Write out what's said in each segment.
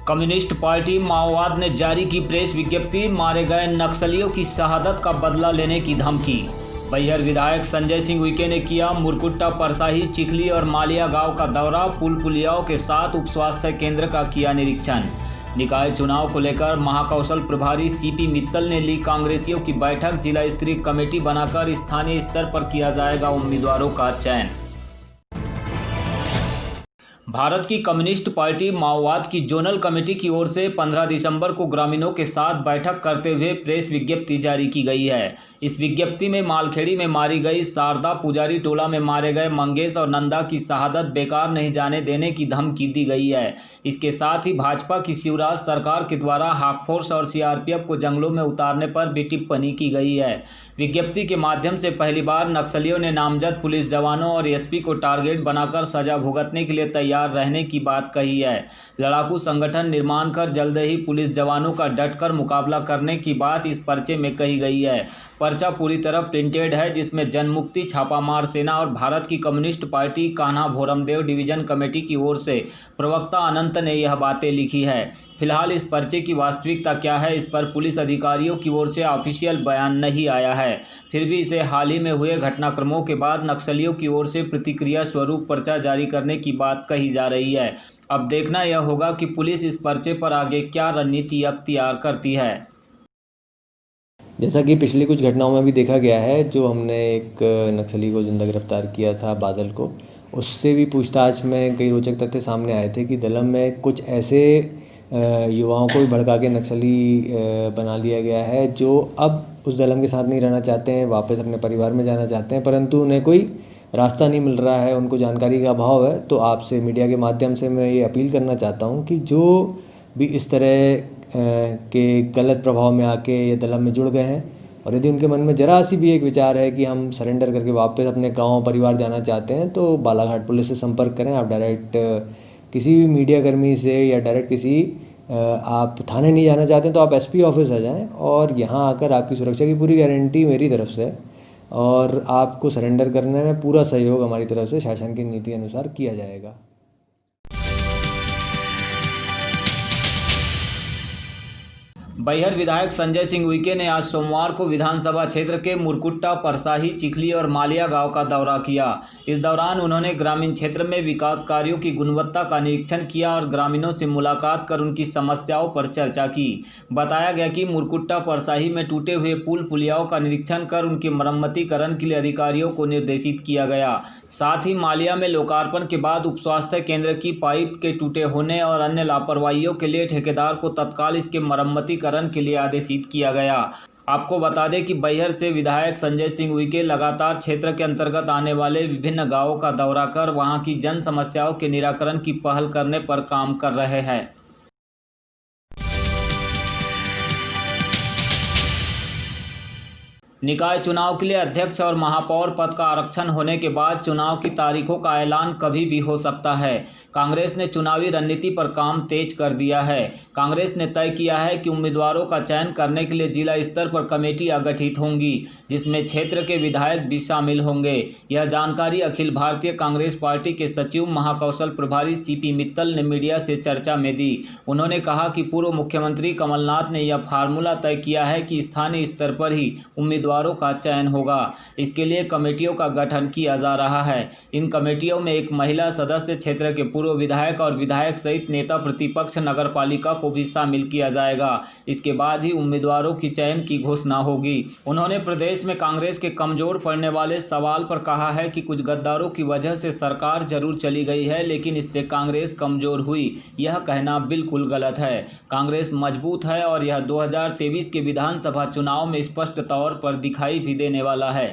Communist party माओवाद ने जारी की प्रेस विज्ञप्ति, मारे गए नक्सलियों की शहादत का बदला लेने की धमकी। बैहर विधायक संजय सिंह उइके ने किया मुरकुट्टा, परसाही, चिखली और मालिया गांव का दौरा, पुल पुलियाओं के साथ उप स्वास्थ्य केंद्र का किया निरीक्षण। निकाय चुनाव को लेकर महाकौशल प्रभारी सीपी मित्तल ने ली कांग्रेसियों की बैठक, जिला स्तरीय कमेटी बनाकर स्थानीय स्तर पर किया जाएगा उम्मीदवारों का चयन। भारत की कम्युनिस्ट पार्टी माओवाद की जोनल कमेटी की ओर से 15 दिसंबर को ग्रामीणों के साथ बैठक करते हुए प्रेस विज्ञप्ति जारी की गई है। इस विज्ञप्ति में मालखेड़ी में मारी गई शारदा, पुजारी टोला में मारे गए मंगेश और नंदा की शहादत बेकार नहीं जाने देने की धमकी दी गई है। इसके साथ ही भाजपा की शिवराज सरकार के द्वारा हाकफोर्स और सीआरपीएफ को जंगलों में उतारने पर भी टिप्पणी की गई है। विज्ञप्ति के माध्यम से पहली बार नक्सलियों ने नामजद पुलिस जवानों और एसपी को टारगेट बनाकर सजा भुगतने के लिए तैयार रहने की बात कही है। लड़ाकू संगठन निर्माण कर जल्द ही पुलिस जवानों का डटकर मुकाबला करने की बात इस पर्चे में कही गई है। पर्चा पूरी तरह प्रिंटेड है, जिसमें जनमुक्ति छापामार सेना और भारत की communist party Kanha Bhoramdev division committee की ओर से प्रवक्ता अनंत ने यह बातें लिखी है। फिलहाल इस पर्चे की वास्तविकता क्या है, इस पर पुलिस अधिकारियों की ओर से ऑफिशियल बयान नहीं आया है। फिर भी इसे हाल ही में हुए घटनाक्रमों के बाद नक्सलियों की ओर से प्रतिक्रिया स्वरूप पर्चा जारी करने की बात कही जा रही है। अब देखना यह होगा कि पुलिस इस पर्चे पर आगे क्या रणनीति अख्तियार करती है। जैसा कि पिछली कुछ घटनाओं में भी देखा गया है, जो हमने एक नक्सली को जिंदा गिरफ्तार किया था, बादल को, उससे भी पूछताछ में कई रोचक तथ्य सामने आए थे कि दलम में कुछ ऐसे युवाओं को भी भड़का के नक्सली बना लिया गया है जो अब उस दलम के साथ नहीं रहना चाहते हैं, वापस अपने परिवार में जाना चाहते हैं, परंतु उन्हें कोई रास्ता नहीं मिल रहा है, उनको जानकारी का अभाव है। तो आपसे मीडिया के माध्यम से मैं ये अपील करना चाहता हूँ कि जो भी इस तरह के गलत प्रभाव में आके ये दलम में जुड़ गए हैं और यदि उनके मन में जरा सी भी एक विचार है कि हम सरेंडर करके वापस अपने गांव परिवार जाना चाहते हैं, तो बालाघाट पुलिस से संपर्क करें। आप डायरेक्ट किसी भी मीडिया कर्मी से या डायरेक्ट किसी आप थाने नहीं जाना चाहते हैं तो आप एसपी ऑफिस आ जाएं और यहाँ आकर आपकी सुरक्षा की पूरी गारंटी मेरी तरफ से और आपको सरेंडर करने में पूरा सहयोग हमारी तरफ से शासन की नीति अनुसार किया जाएगा। बैहर विधायक संजय सिंह उइके ने आज सोमवार को विधानसभा क्षेत्र के मुरकुट्टा, परसाही, चिखली और मालिया गांव का दौरा किया। इस दौरान उन्होंने ग्रामीण क्षेत्र में विकास कार्यों की गुणवत्ता का निरीक्षण किया और ग्रामीणों से मुलाकात कर उनकी समस्याओं पर चर्चा की। बताया गया कि मुरकुट्टा, परसाही में टूटे हुए पुल पुलियाओं का निरीक्षण कर उनके मरम्मतीकरण के लिए अधिकारियों को निर्देशित किया गया। साथ ही मालिया में लोकार्पण के बाद उप स्वास्थ्य केंद्र की पाइप के टूटे होने और अन्य लापरवाहियों के लिए ठेकेदार को तत्काल इसके मरम्मतीकरण के लिए आदेशित किया गया। आपको बता दें कि बैहर से विधायक संजय सिंह उइके लगातार क्षेत्र के अंतर्गत आने वाले विभिन्न गांवों का दौरा कर वहां की जन समस्याओं के निराकरण की पहल करने पर काम कर रहे हैं। निकाय चुनाव के लिए अध्यक्ष और महापौर पद का आरक्षण होने के बाद चुनाव की तारीखों का ऐलान कभी भी हो सकता है। कांग्रेस ने चुनावी रणनीति पर काम तेज कर दिया है। कांग्रेस ने तय किया है कि उम्मीदवारों का चयन करने के लिए जिला स्तर पर कमेटियां गठित होंगी, जिसमें क्षेत्र के विधायक भी शामिल होंगे। यह जानकारी अखिल भारतीय कांग्रेस पार्टी के सचिव महाकौशल प्रभारी सीपी मित्तल ने मीडिया से चर्चा में दी। उन्होंने कहा कि पूर्व मुख्यमंत्री कमलनाथ ने यह फार्मूला तय किया है कि स्थानीय स्तर पर ही उम्मीदवारों का चयन होगा। इसके लिए कमेटियों का गठन किया जा रहा है। इन कमेटियों में एक महिला सदस्य, क्षेत्र के पूर्व विधायक और विधायक सहित नेता प्रतिपक्ष नगरपालिका को भी शामिल किया जाएगा। इसके बाद ही उम्मीदवारों की चयन की घोषणा होगी। उन्होंने प्रदेश में कांग्रेस के कमजोर पड़ने वाले सवाल पर कहा है कि कुछ गद्दारों की वजह से सरकार जरूर चली गई है, लेकिन इससे कांग्रेस कमजोर हुई, यह कहना बिल्कुल गलत है। कांग्रेस मजबूत है और यह 2023 के विधानसभा चुनाव में स्पष्ट तौर पर दिखाई भी देने वाला है।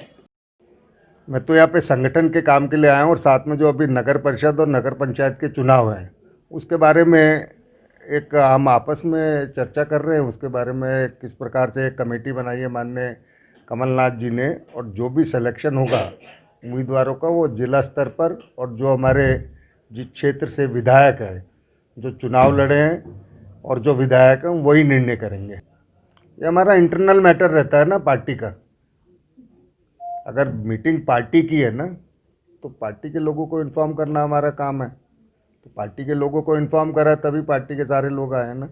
मैं तो यहाँ पे संगठन के काम के लिए आया हूँ और साथ में जो अभी नगर परिषद और नगर पंचायत के चुनाव हैं उसके बारे में एक हम आपस में चर्चा कर रहे हैं। उसके बारे में किस प्रकार से एक कमेटी बनाई है माननीय कमलनाथ जी ने, और जो भी सिलेक्शन होगा उम्मीदवारों का वो जिला स्तर पर, और जो हमारे जिस क्षेत्र से विधायक है जो चुनाव लड़े हैं और जो विधायक हैं वही निर्णय करेंगे। ये हमारा इंटरनल मैटर रहता है ना पार्टी का। अगर मीटिंग पार्टी की है ना तो पार्टी के लोगों को इन्फॉर्म करना हमारा काम है। तो पार्टी के लोगों को इन्फॉर्म करा तभी पार्टी के सारे लोग आए ना।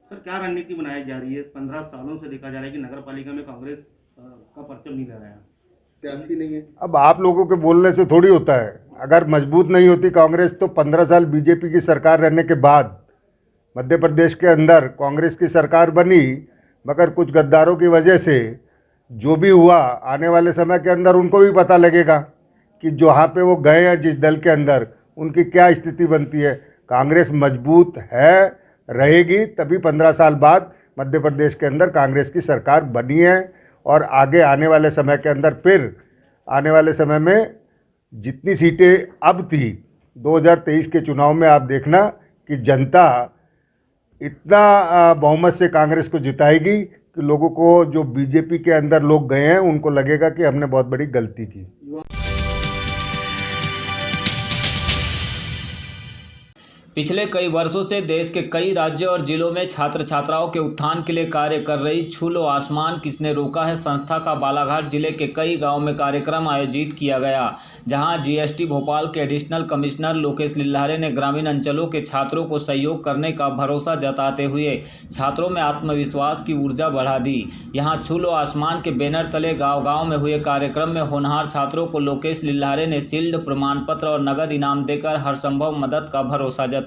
सर क्या रणनीति बनाई जा रही है? 15 सालों से देखा जा रहा है कि नगर पालिका में कांग्रेस का परचम नहीं लहराया, त्यासी नहीं है। अब आप लोगों के बोलने से थोड़ी होता है। अगर मजबूत नहीं होती कांग्रेस तो 15 साल बीजेपी की सरकार रहने के बाद मध्य प्रदेश के अंदर कांग्रेस की सरकार बनी, मगर कुछ गद्दारों की वजह से जो भी हुआ आने वाले समय के अंदर उनको भी पता लगेगा कि जहाँ पे वो गए हैं जिस दल के अंदर उनकी क्या स्थिति बनती है। कांग्रेस मजबूत है, रहेगी, तभी 15 साल बाद मध्य प्रदेश के अंदर कांग्रेस की सरकार बनी है। और आगे आने वाले समय के अंदर फिर आने वाले समय में जितनी सीटें अब थी 2023 के चुनाव में आप देखना कि जनता इतना बहुमत से कांग्रेस को जिताएगी कि लोगों को जो बीजेपी के अंदर लोग गए हैं उनको लगेगा कि हमने बहुत बड़ी गलती की। पिछले कई वर्षों से देश के कई राज्यों और जिलों में छात्र छात्राओं के उत्थान के लिए कार्य कर रही छू लो आसमान किसने रोका है संस्था का बालाघाट जिले के कई गांवों में कार्यक्रम आयोजित किया गया, जहां जीएसटी भोपाल के एडिशनल कमिश्नर लोकेश लिल्लारे ने ग्रामीण अंचलों के छात्रों को सहयोग करने का भरोसा जताते हुए छात्रों में आत्मविश्वास की ऊर्जा बढ़ा दी। यहाँ छू लो आसमान के बैनर तले गाँव गाँव में हुए कार्यक्रम में होनहार छात्रों को लोकेश लिल्लारे ने शील्ड, प्रमाण पत्र और नगद इनाम देकर हर संभव मदद का भरोसा जताया।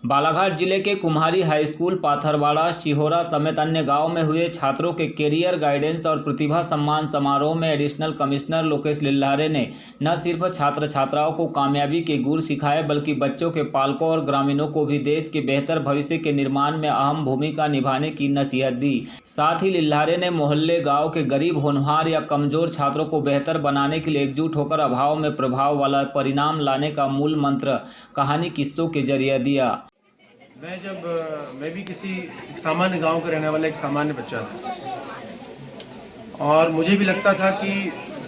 बालाघाट जिले के कुम्हारी हाई स्कूल, पाथरवाड़ा, शिहोरा समेत अन्य गांव में हुए छात्रों के कैरियर गाइडेंस और प्रतिभा सम्मान समारोह में एडिशनल कमिश्नर लोकेश लिल्लारे ने न सिर्फ छात्र छात्राओं को कामयाबी के गुर सिखाए बल्कि बच्चों के पालकों और ग्रामीणों को भी देश के बेहतर भविष्य के निर्माण में अहम भूमिका निभाने की नसीहत दी। साथ ही लिल्लारे ने मोहल्ले, गाँव के गरीब, होनहार या कमजोर छात्रों को बेहतर बनाने के लिए एकजुट होकर अभाव में प्रभाव वाला परिणाम लाने का मूल मंत्र कहानी किस्सों के जरिए दिया। मैं भी किसी सामान्य गांव का रहने वाला एक सामान्य बच्चा था और मुझे भी लगता था कि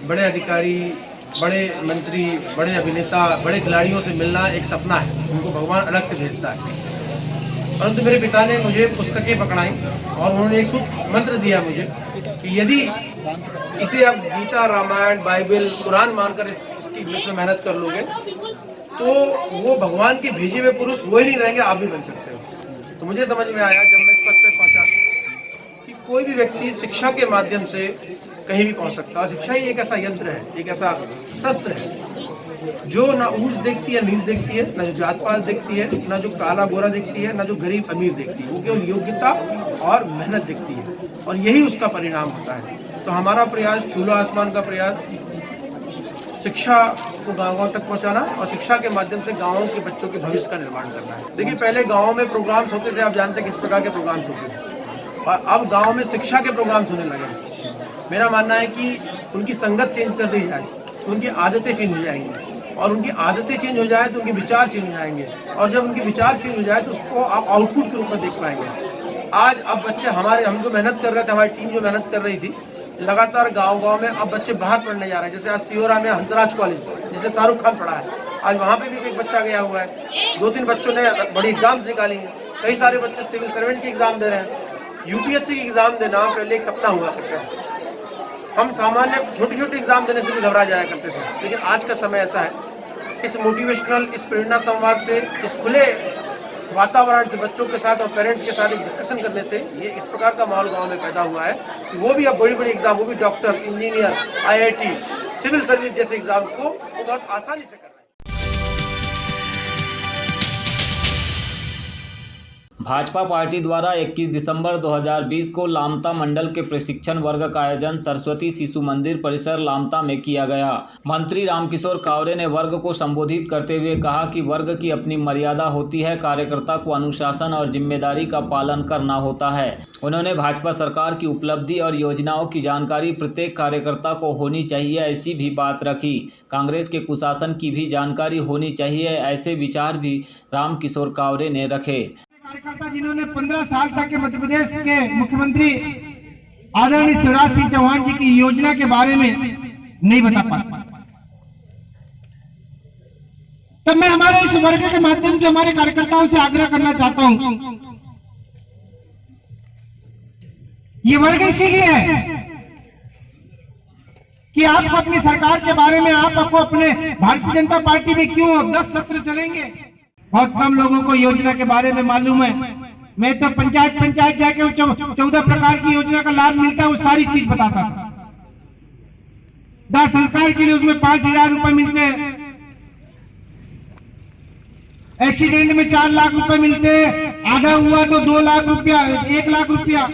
बड़े अधिकारी, बड़े मंत्री, बड़े अभिनेता, बड़े खिलाड़ियों से मिलना एक सपना है, उनको भगवान अलग से भेजता है। परंतु मेरे पिता ने मुझे पुस्तकें पकड़ाई और उन्होंने एक मंत्र दिया मुझे कि यदि इसे आप गीता, रामायण, बाइबल, कुरान मानकर इसकी में मेहनत कर लोगे तो वो भगवान के भेजे हुए पुरुष वो ही नहीं रहेंगे, आप भी बन सकते हो। तो मुझे समझ में आया जब मैं इस पद पे पहुंचा कि कोई भी व्यक्ति शिक्षा के माध्यम से कहीं भी पहुंच सकता है। शिक्षा ही एक ऐसा यंत्र है, एक ऐसा शस्त्र है जो ना ऊंच देखती है, नीच देखती है, ना जो जात पात देखती है, ना जो काला गोरा देखती है, ना जो गरीब अमीर देखती है, वो केवल योग्यता और मेहनत देखती है और यही उसका परिणाम होता है। तो हमारा प्रयास, छू लो आसमान का प्रयास, शिक्षा को गाँव तक पहुंचाना और शिक्षा के माध्यम से गाँवों के बच्चों के भविष्य का निर्माण करना है। देखिए पहले गाँव में प्रोग्राम्स होते थे, आप जानते हैं किस प्रकार के प्रोग्राम्स होते थे, और अब गाँव में शिक्षा के प्रोग्राम्स होने लगे। मेरा मानना है कि उनकी संगत चेंज कर दी जाए तो उनकी आदतें चेंज हो जाएंगी और उनकी आदतें चेंज हो जाए तो उनके विचार चेंज हो जाएंगे और जब उनके विचार चेंज हो जाए तो उसको आप आउटपुट के रूप में देख पाएंगे। आज अब बच्चे हम जो मेहनत कर रहे थे, हमारी टीम जो मेहनत कर रही थी, लगातार गांव-गांव में अब बच्चे बाहर पढ़ने जा रहे हैं। जैसे आज सिहोरा में हंसराज कॉलेज, जिसे शाहरुख खान पढ़ा है, आज वहाँ पे भी एक बच्चा गया हुआ है। 2-3 बच्चों ने बड़ी एग्जाम्स निकाली हैं। कई सारे बच्चे सिविल सर्वेंट की एग्जाम दे रहे हैं। यूपीएससी की एग्जाम देना पहले एक सपना हुआ करता है। हम सामान्य छोटी-छोटी एग्जाम देने से भी घबरा जाया करते थे, लेकिन आज का समय ऐसा है, इस मोटिवेशनल, इस प्रेरणा संवाद से, इस खुले वातावरण से बच्चों के साथ और पेरेंट्स के साथ एक डिस्कशन करने से ये इस प्रकार का माहौल गांव में पैदा हुआ है कि वो भी अब बड़ी-बड़ी एग्जाम, वो भी doctor, engineer, IIT, civil service जैसे एग्जाम्स को वो बहुत आसानी से कर रहे हैं। भाजपा पार्टी द्वारा 21 दिसंबर 2020 को लामता मंडल के प्रशिक्षण वर्ग का आयोजन सरस्वती शिशु मंदिर परिसर लामता में किया गया। मंत्री रामकिशोर कावरे ने वर्ग को संबोधित करते हुए कहा कि वर्ग की अपनी मर्यादा होती है, कार्यकर्ता को अनुशासन और जिम्मेदारी का पालन करना होता है। उन्होंने भाजपा सरकार की उपलब्धि और योजनाओं की जानकारी प्रत्येक कार्यकर्ता को होनी चाहिए, ऐसी भी बात रखी। कांग्रेस के कुशासन की भी जानकारी होनी चाहिए, ऐसे विचार भी रामकिशोर कावरे ने रखे। कार्यकर्ता जिन्होंने 15 साल तक के मध्य प्रदेश के मुख्यमंत्री आदरणीय शिवराज सिंह चौहान जी की योजना के बारे में नहीं बता पाते, तब मैं हमारे इस वर्ग के माध्यम से हमारे कार्यकर्ताओं से आग्रह करना चाहता हूं, ये वर्ग इसीलिए है कि आपको अपनी सरकार के बारे में, आपको अपने भारतीय जनता पार्टी में क्यों 10 सत्र चलेंगे, बहुत कम लोगों को योजना के बारे में मालूम है। मैं तो पंचायत जाके 14 प्रकार की योजना का लाभ मिलता है वो सारी चीज बताता था। दाह संस्कार के लिए उसमें 5,000 रुपए मिलते हैं, एक्सीडेंट में 4 लाख रुपए मिलते हैं, आधा हुआ तो 2 लाख रुपया, 1 लाख रुपया,